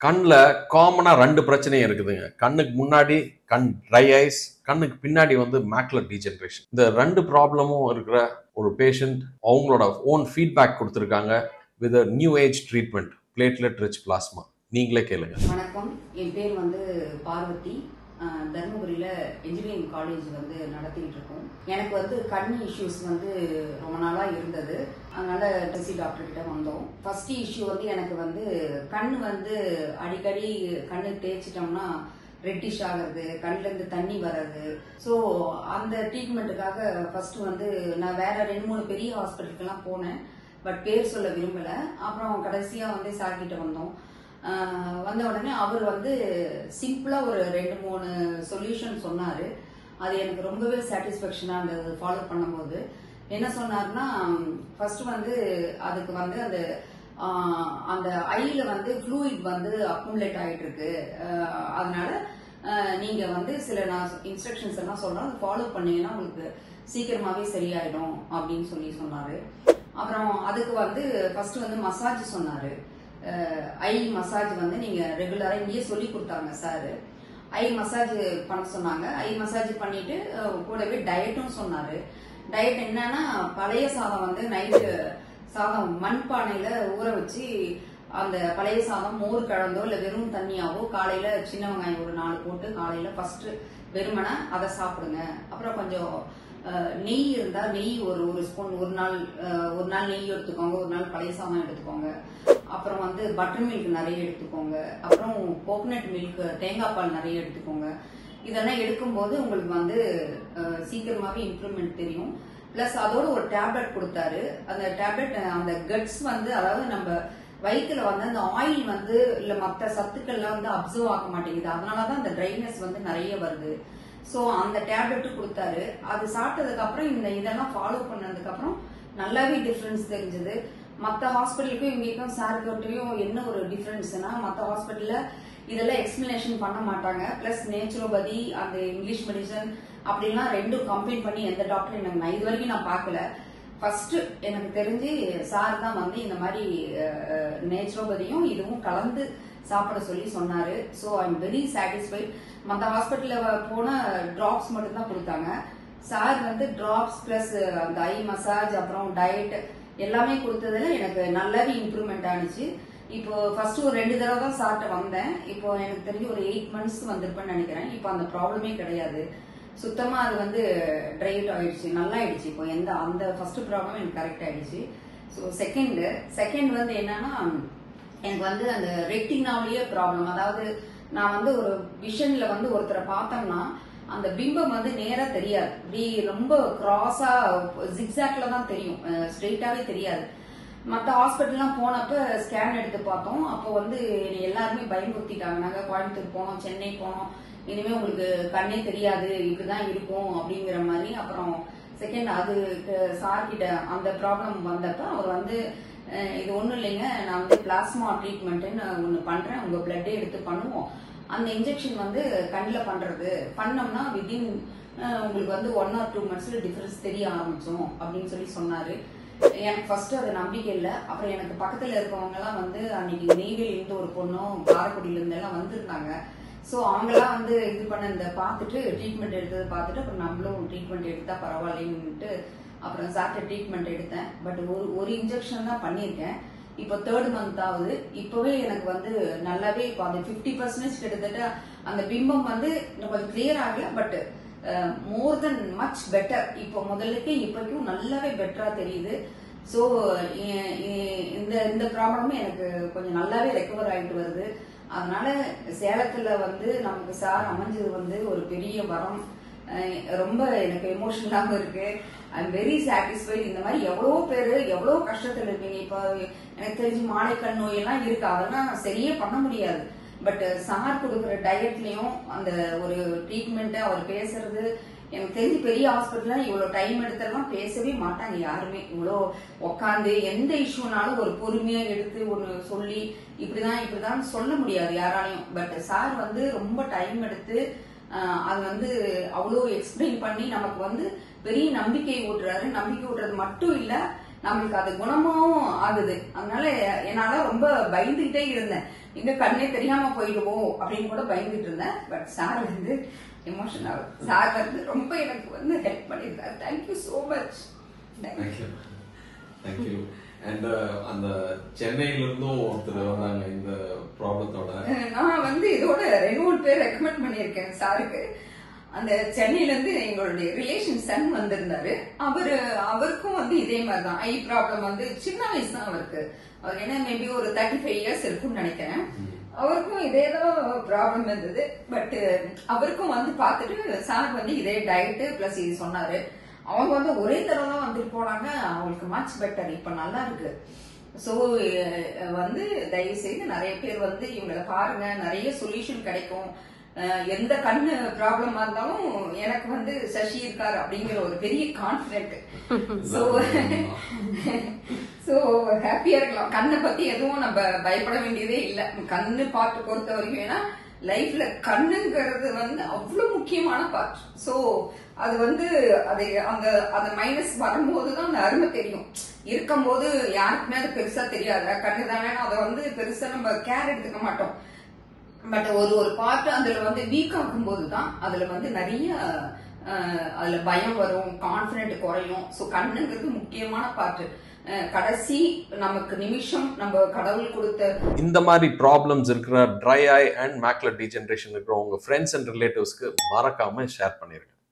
கண்ணில் காமனாக ரெண்டு பிரச்சனையும் இருக்குதுங்க. கண்ணுக்கு முன்னாடி கண் ட்ரை ஐஸ், கண்ணுக்கு பின்னாடி மேக்குலர் டீஜெனரேஷன். இந்த ரெண்டு ப்ராப்ளமும் இருக்கிற ஒரு பேஷண்ட் அவங்களோட ஓன் ஃபீட்பேக் கொடுத்துருக்காங்க with new age treatment, platelet rich plasma. நீங்களே கேளுங்க. வணக்கம், என் பேர் பார்வதி. தருமபுரியில் இன்ஜினியரிங் காலேஜ் நடத்திட்டு இருக்கோம். எனக்கு கண் இஷ்யூஸ் ரொம்ப நாளாக இருந்தது. அதனால டிசி டாக்டர் கிட்ட வந்தோம். ஃபர்ஸ்ட் இஷ்யூ எனக்கு கண் அடிக்கடி கண்ணு தேய்ச்சிட்டோம்னா ரெட்டிஷ் ஆகிறது, கண்ணிலேருந்து தண்ணி வர்றது. ஸோ அந்த ட்ரீட்மெண்ட்டுக்காக ஃபர்ஸ்ட் நான் வேற 2-3 பெரிய ஹாஸ்பிட்டலுக்கெல்லாம் போனேன். பட் பேர் சொல்ல விரும்பலை. அப்புறம் கடைசியாக சார்கிட்ட வந்தோம். வந்த உடனே அவர் சிம்பிளா ஒரு 2-3 சொல்யூஷன் சொன்னாரு. அது எனக்கு ரொம்பவே சாட்டிஸ்பேக்ஷனா இருந்தது ஃபாலோ பண்ணும்போது. என்ன சொன்னார்னா, ஃபர்ஸ்ட் அதுக்கு அந்த அந்த ஐல ஃப்ளூயிட் அக்குமுலேட் ஆயிட்டு இருக்கு. அதனால நீங்க சில நான் இன்ஸ்ட்ரக்ஷன்ஸ் எல்லாம் சொல்றேன், அதை ஃபாலோ பண்ணீங்கன்னா உங்களுக்கு சீக்கிரமாவே சரியாயிடும் அப்படின்னு சொன்னாரு. அப்புறம் அதுக்கு ஃபர்ஸ்ட் மசாஜ் சொன்னாரு. ஐ மசாஜ் நீங்க ரெகுலரா இங்கேயே சொல்லி கொடுத்தாங்க சார். ஐ மசாஜ் பண்ண சொன்னாங்க. ஐ மசாஜ் பண்ணிட்டு கூடவே டயட்டும் சொன்னாரு. டயட் என்னன்னா, பழைய சாதம் நைட்டு சாதம் மண்பானையில ஊற வச்சு அந்த பழைய சாதம் மோர் கலந்தோ இல்ல வெறும் தண்ணியாவோ காலையில சின்ன வெங்காயம் ஒரு 4 போட்டு காலையில ஃபர்ஸ்ட் வெறுமனை அதை சாப்பிடுங்க. அப்புறம் கொஞ்சம் நெய் இருந்தா நெய் ஒரு ஸ்பூன், ஒரு நாள் நெய் எடுத்துக்கோங்க, ஒரு நாள் பழைய சாதம் எடுத்துக்கோங்க. அப்புறம் பட்டர் மில்க் நிறைய எடுத்துக்கோங்க. அப்புறம் கோகனட் மில்க், தேங்காய் பால் நிறைய எடுத்துக்கோங்க. இதெல்லாம் எடுக்கும்போது உங்களுக்கு சீக்கிரமாவே இம்ப்ரூவ்மெண்ட் தெரியும். பிளஸ் அதோட ஒரு டேப்லெட் கொடுத்தாரு. அந்த டேப்லெட் அந்த கட்ஸ் அதாவது நம்ம வயிற்றுல அந்த ஆயில் இல்ல மற்ற சத்துக்கள்லாம் அப்சர்வ் ஆக மாட்டேங்குது. அதனாலதான் அந்த ட்ரைனஸ் நிறைய வருது. சோ அந்த டேப்லெட் கொடுத்தாரு. அது சாப்பிட்டதுக்கு அப்புறம் இதெல்லாம் ஃபாலோ பண்ணதுக்கு அப்புறம் நல்லாவே டிஃபரன்ஸ் தெரிஞ்சது. மற்ற ஹாஸ்பிட்டலுக்கும் இங்கேயும் சார்கிட்டையும் என்ன ஒரு டிஃபரன்ஸ்னா, மற்ற ஹாஸ்பிட்டல்ல இதெல்லாம் எக்ஸ்பிளனேஷன் பண்ண மாட்டாங்க. பிளஸ் நேச்சுரோபதி, அந்த இங்கிலீஷ் மெடிசன் அப்படிலாம் ரெண்டும் கம்பைன் பண்ணி எந்த டாக்டர் நான் இது வரைக்கும் நான் பார்க்கல. ஃபர்ஸ்ட் எனக்கு தெரிஞ்சு சார் தான் இந்த மாதிரி நேச்சுரோபதியும் இதுவும் கலந்து சாப்பிட சொல்லி சொன்னாரு. So I am very satisfied. மற்ற ஹாஸ்பிட்டல்ல போன டிராப்ஸ் மட்டும் தான் கொடுத்தாங்க. சார் டிராப்ஸ் பிளஸ் அந்த ஐ மசாஜ் அப்புறம் டயட் எல்லாமே கொடுத்ததுல எனக்கு நல்லாவே இம்ப்ரூவ்மெண்ட் ஆனிச்சு. இப்போ ஃபர்ஸ்ட் ஒரு 2 தடவை தான் சார்ட்ட வந்தேன். இப்போ எனக்கு தெரிஞ்சு ஒரு 8 மந்த்ஸ் வந்திருப்பேன்னு நினைக்கிறேன். இப்போ அந்த ப்ராப்ளமே கிடையாது. சுத்தமா அது ட்ரை ஆயிடுச்சு, நல்லா ஆயிடுச்சு. இப்போ அந்த ஃபர்ஸ்ட் ப்ராப்ளம் எனக்கு கரெக்ட் ஆயிடுச்சு. ஸோ செகண்ட் என்னன்னா, எனக்கு அந்த ரெட்டினாலேயே ப்ராப்ளம். அதாவது நான் ஒரு விஷன்ல ஒருத்தரை பார்த்தோம்னா அந்த பிம்பம் நேரா தெரியாது. இப்படி ரொம்ப கிராஸா ஜிக்ஸாக்ல தான் தெரியும், ஸ்ட்ரெயிட்டாவே தெரியாது. மற்ற ஹாஸ்பிட்டல்லாம் போனப்ப ஸ்கேன் எடுத்து பார்த்தோம். அப்போ எல்லாருமே பயமுறுத்திட்டாங்க. நாங்க கோயம்புத்தூர் போனோம், சென்னை போனோம், இனிமே உங்களுக்கு கண்ணே தெரியாது, இப்படிதான் இருக்கும் அப்படிங்கிற மாதிரி. அப்புறம் செகண்ட் அது சார் கிட்ட அந்த ப்ராப்ளம் வந்தப்ப அவர் இது ஒண்ணும் இல்லைங்க, நான் பிளாஸ்மா ட்ரீட்மெண்ட்னு ஒண்ணு பண்றேன், உங்க பிளட்டே எடுத்து பண்ணுவோம். அந்த இன்ஜெக்ஷன் கண்ணில் பண்றது பண்ணோம்னா வித்தின் உங்களுக்கு 1 or 2 monthsல டிஃபரன்ஸ் தெரிய ஆரம்பிச்சோம் அப்படின்னு சொன்னாரு. எனக்கு ஃபர்ஸ்ட் அது நம்பிக்கை இல்லை. அப்புறம் எனக்கு பக்கத்துல இருக்கவங்க எல்லாம் அன்னைக்கு நெய்வேலியிலிருந்து ஒரு பொண்ணும் காரைக்குடியில இருந்து எல்லாம் வந்திருந்தாங்க. ஸோ அவங்கெல்லாம் இது பண்ண பார்த்துட்டு ட்ரீட்மெண்ட் எடுத்தது பார்த்துட்டு அப்புறம் நம்மளும் ட்ரீட்மெண்ட் எடுத்தா பரவாயில்லைன்னுட்டு அப்புறம் சார்ட்ட ட்ரீட்மெண்ட் எடுத்தேன். பட் ஒரு இன்ஜெக்ஷன் தான் பண்ணியிருக்கேன். இப்போ 3rd month ஆகுது. இப்பவே எனக்கு நல்லாவே இப்போ அந்த 50% கிட்டத்தட்ட அந்த பிம்பம் கொஞ்சம் கிளியர் ஆகல. But more then much better. இப்போ முதல்லுக்கு இப்போக்கும் நல்லாவே பெட்டரா தெரியுது. ஸோ இந்த ப்ராப்ளமும் எனக்கு கொஞ்சம் நல்லாவே ரெக்கவர் ஆகிட்டு வருது. அதனால சேலத்துல நமக்கு சார் அமைஞ்சது ஒரு பெரிய வரம். ரொம்ப எனக்கு எமோஷனலாகவும் இருக்கு. I am very satisfied. இந்த மாதிரி எவ்வளோ பேரு எவ்வளோ கஷ்டத்துல இருக்கீங்க. இப்போ எனக்கு தெரிஞ்சு மாலைக்கண் நோய் எல்லாம் இருக்கு, அதெல்லாம் சரியே பண்ண முடியாது. பட் சார் கொடுக்குற டயட்லயும் அந்த ஒரு ட்ரீட்மெண்ட், அவர் பேசுறது, எனக்கு தெரிஞ்சு பெரிய ஹாஸ்பிட்டல்ல இவ்வளவு டைம் எடுத்தெல்லாம் பேசவே மாட்டாங்க யாருமே. இவ்வளோ உக்காந்து எந்த இஷ்யூனாலும் ஒரு பொறுமையா எடுத்து ஒன்னு சொல்லி இப்படிதான் சொல்ல முடியாது யாராலையும். பட் சார் ரொம்ப டைம் எடுத்து அது அவ்வளோ எக்ஸ்பிளைன் பண்ணி நமக்கு பெரிய நம்பிக்கை ஊட்டுறாரு. நம்பிக்கை ஊட்டுறது மட்டும் இல்ல, நம்மளுக்கு அது குணமாவும் ஆகுது. அதனால என்னால ரொம்ப பயந்துகிட்டே இருந்தேன். இங்க கண்ணே தெரியாம போயிடுவோ அப்படின்னு கூட பயந்துட்டு இருந்தேன். பட் சார் வந்து எமோஷனல், சார் வந்து ரொம்ப எனக்கு வந்து ஹெல்ப் பண்ணியிருக்காரு. Thank you so much. Thank you. And அந்த சென்னையில இருந்தும் ஒருத்தர் வராங்க இந்த ப்ராப்ளத்தோட. நான் வந்து இதோட 2-3 பேர் ரெக்கமெண்ட் பண்ணியிருக்கேன் சாருக்கு. அந்த சென்னையில இருந்து எங்களுடைய ரிலேஷன் சன் வந்திருந்தாரு. அவருக்கும் வந்து இதே மாதிரிதான் ஐ ப்ராப்ளம் வந்து சின்ன வயசு தான் அவருக்கு. அவர் என்ன மேபி ஒரு 35 இயர்ஸ் இருக்கும்னு நினைக்கிறேன். அவருக்கும் இதேதான் ப்ராப்ளம் இருந்தது. பட் அவருக்கும் வந்து பார்த்துட்டு சார் வந்து இதே டயட்டு பிளஸ் இது சொன்னாரு. அவங்க வந்து ஒரே தடவை தான் வந்துட்டு போனாங்க. அவங்களுக்கு மச் பெட்டர், இப்ப நல்லா இருக்கு. சோ வந்து தயவு செய்து நிறைய பேர் வந்து இவங்களை பாருங்க, நிறைய சொல்யூஷன் கிடைக்கும். எந்த கண்ணு ப்ராப்ளமா இருந்தாலும் எனக்கு வந்து சசி இருக்காரு அப்படிங்கிற ஒரு பெரிய கான்பிடென்ட். சோ ஹாப்பியா இருக்கலாம். கண்ணை பத்தி எதுவும் நம்ம பயப்பட வேண்டியதே இல்லை. கண்ணு பார்ட் பொறுத்த வரைக்கும், ஏன்னா லைஃப்ல கண்ணுங்கிறது வந்து அவ்வளவு முக்கியமான பார்ட். சோ அது வந்து அந்த மைனஸ் வரும்போதுதான் அந்த அருமை தெரியும். இருக்கும்போது யாருக்குமே அது பெருசா தெரியாது. கண்ணு தானே, அதை வந்து பெருசா நம்ம கேர் எடுத்துக்க மாட்டோம். பட் ஒரு பார்ட் அதுல வந்து வீக் ஆகும் போதுதான் அதுல வந்து நிறைய அதுல பயம் வரும், கான்பிடென்ட் குறையும். சோ கண்ணுங்கிறது முக்கியமான பார்ட். கடைசி நமக்கு நிமிஷம் நம்ம கடவுள் கொடுத்த இந்த மாதிரி ப்ராப்ளம்ஸ் இருக்கிற try I and macular degeneration இருக்கிற உங்க ஃப்ரெண்ட்ஸ் அண்ட் ரிலேட்டிவ்ஸ்க்கு மறக்காம ஷேர் பண்ணிருங்க.